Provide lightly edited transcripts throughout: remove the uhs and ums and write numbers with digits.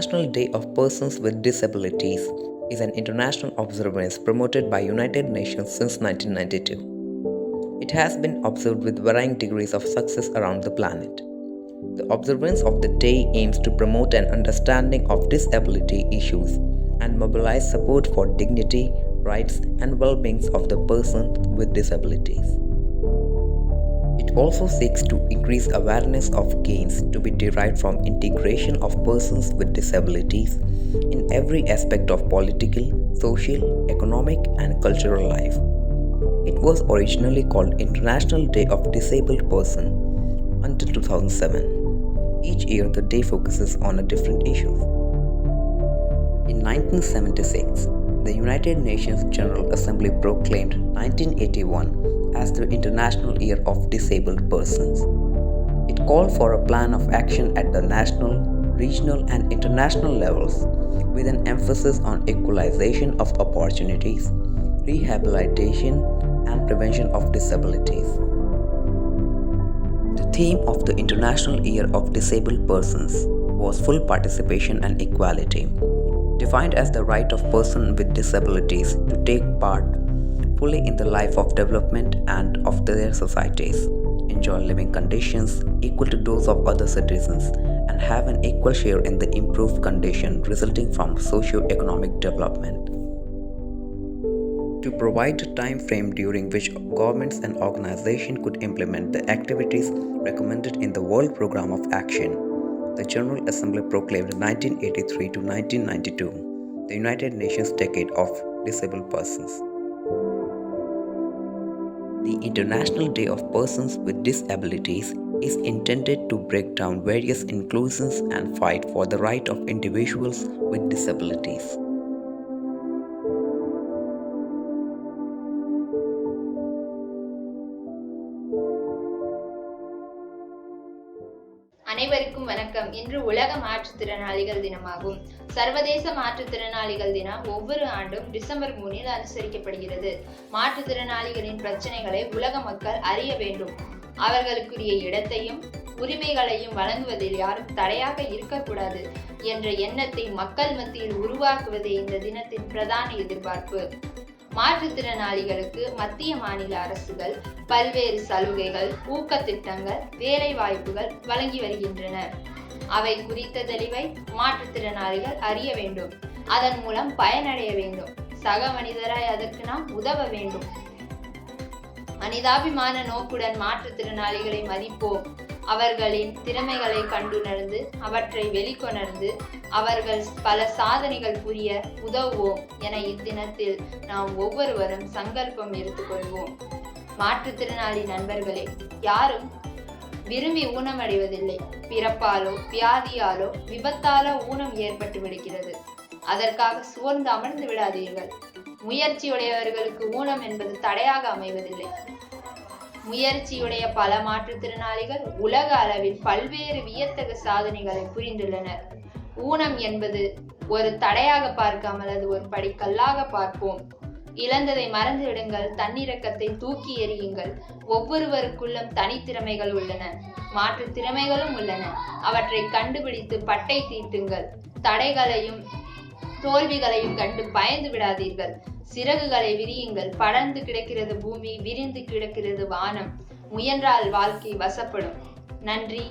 International Day of Persons with Disabilities is an international observance promoted by United Nations since 1992. It has been observed with varying degrees of success around the planet. The observance of the day aims to promote an understanding of disability issues and mobilize support for dignity, rights, and well-being of the person with disabilities. It also seeks to increase awareness of gains to be derived from integration of persons with disabilities in every aspect of political, social, economic, and cultural life. It was originally called International Day of Disabled Person until 2007. Each year the day focuses on a different issue. In 1976, the United Nations General Assembly proclaimed 1981 as the International Year of Disabled Persons. It called for a plan of action at the national, regional, and international levels with an emphasis on equalization of opportunities, rehabilitation, and prevention of disabilities. The theme of the International Year of Disabled Persons was full participation and equality, defined as the right of persons with disabilities to take part fully in the life of development and of their societies, enjoy living conditions equal to those of other citizens, and have an equal share in the improved condition resulting from socio-economic development. To provide a time frame during which governments and organizations could implement the activities recommended in the World Programme of Action, the General Assembly proclaimed 1983 to 1992 the United Nations Decade of Disabled Persons. The International Day of Persons with Disabilities is intended to break down various inclusions and fight for the right of individuals with disabilities. அனைவருக்கும் வணக்கம். இன்று உலக மாற்றுத்திறனாளிகள் தினமாகும். சர்வதேச மாற்றுத்திறனாளிகள் தினம் ஒவ்வொரு ஆண்டும் டிசம்பர் 3 அனுசரிக்கப்படுகிறது. மாற்றுத்திறனாளிகளின் பிரச்சனைகளை உலக மக்கள் அறிய வேண்டும். அவர்களுக்குரிய இடத்தையும் உரிமைகளையும் வழங்குவதில் யாரும் தடையாக இருக்கக்கூடாது என்ற எண்ணத்தை மக்கள் மத்தியில் உருவாக்குவதே இந்த தினத்தின் பிரதான எதிர்பார்ப்பு. மாற்றுத்திறனாளிகளுக்கு மத்திய மாநில அரசுகள் பல்வேறு சலுகைகள், ஊக்கத்திட்டங்கள், வேலை வாய்ப்புகள் வழங்கி வருகின்றன. அவை குறித்த தெளிவை மாற்றுத்திறனாளிகள் அறிய வேண்டும். அதன் மூலம் பயனடைய வேண்டும். சக மனிதராய் அதற்கு நாம் உதவ வேண்டும். மனிதாபிமான நோக்குடன் மாற்றுத்திறனாளிகளை மதிப்போம். அவர்களின் திறமைகளை கண்டுணர்ந்து அவற்றை வெளிக்கொணர்ந்து அவர்கள் பல சாதனைகள் புரிய உதவுவோம் என இத்தினத்தில் நாம் ஒவ்வொருவரும் சங்கல்பம் எடுத்துக்கொள்வோம். மாற்றுத்திறனாளி நண்பர்களே, யாரும் விரும்பி ஊனமடைவதில்லை. பிறப்பாலோ வியாதியாலோ விபத்தாலோ ஊனம் ஏற்பட்டு விடுகிறது. அதற்காக சோர்ந்து அமர்ந்து விடாதீர்கள். முயற்சியுடையவர்களுக்கு ஊனம் என்பது தடையாக அமைவதில்லை. முயற்சியுடைய பல மாற்றுத்திறனாளிகள் உலக அளவில் பல்வேறு வியத்தகு சாதனைகளை புரிந்துள்ளனர். ஊனம் என்பது ஒரு தடையாக பார்க்காமல் அது ஒரு படிக்கல்லாக பார்ப்போம். இழந்ததை மறந்து விடுங்கள். தன்னிறக்கத்தை தூக்கி எறியுங்கள். ஒவ்வொருவருக்குள்ளும் தனித்திறமைகள் உள்ளன. மாற்று திறமைகளும் உள்ளன. அவற்றை கண்டுபிடித்து பட்டை தீட்டுங்கள். தடைகளையும் தோல்விகளையும் கண்டு பயந்து விடாதீர்கள். சிறகுகளை விரியுங்கள். படர்ந்து கிடக்கிறது பூமி, விரிந்து கிடக்கிறது வானம். முயன்றால் வாழ்க்கை வசப்படும். நன்றி.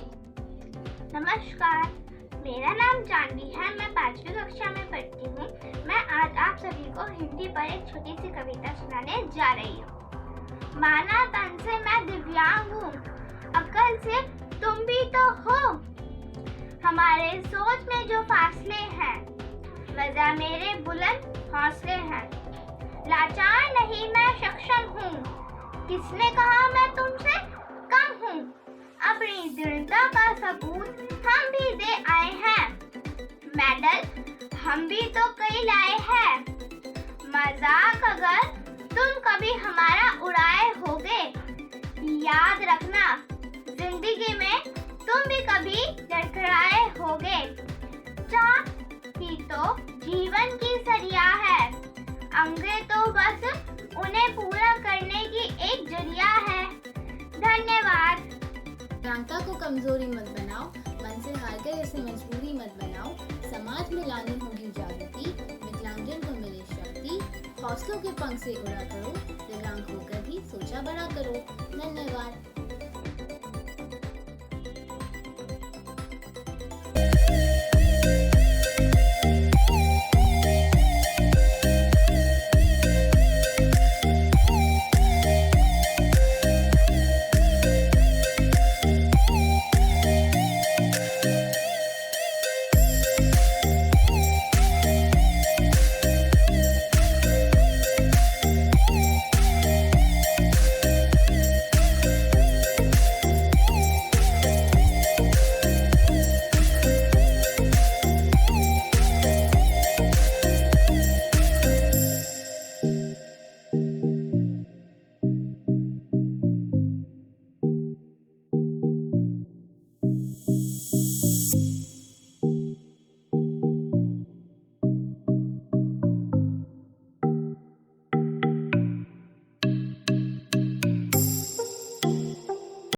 नमस्कार, मेरा नाम जानवी है। मैं 5वीं कक्षा में पढ़ती हूँ। मैं आज आप सभी को हिंदी पर एक छोटी सी कविता सुनाने जा रही हूँ। माना तन से मैं दिव्यांग हूँ, अकल से तुम भी तो हो। हमारे सोच में जो फासले हैं, वजह मेरे बुलंद हौसले हैं। लाचार नहीं मैं सक्षम हूँ, किसने कहा मैं तुमसे कम हूँ। अपनी दृढ़ता का सबूत हम भी दे आए हैं, मेडल हम भी तो कई लाए हैं। मजाक अगर तुम कभी हमारा उड़ाए होगे, याद रखना जिंदगी में तुम भी कभी लड़खड़ाए होगे। चाह ही तो जीवन की सरिया है, अंगे तो बस उन्हें पूरा करने की एक जरिया है। धन्यवाद। प्रांता को कमजोरी मत बनाओ, मन से हार कर इसे मजबूरी मत बनाओ। समाज में लानी होगी जागृति, मिथिलांचल को मिले शक्ति, हौसलों के पंख से उड़ा करो, दिव्यांग होकर भी सोचा बड़ा करो। धन्यवाद।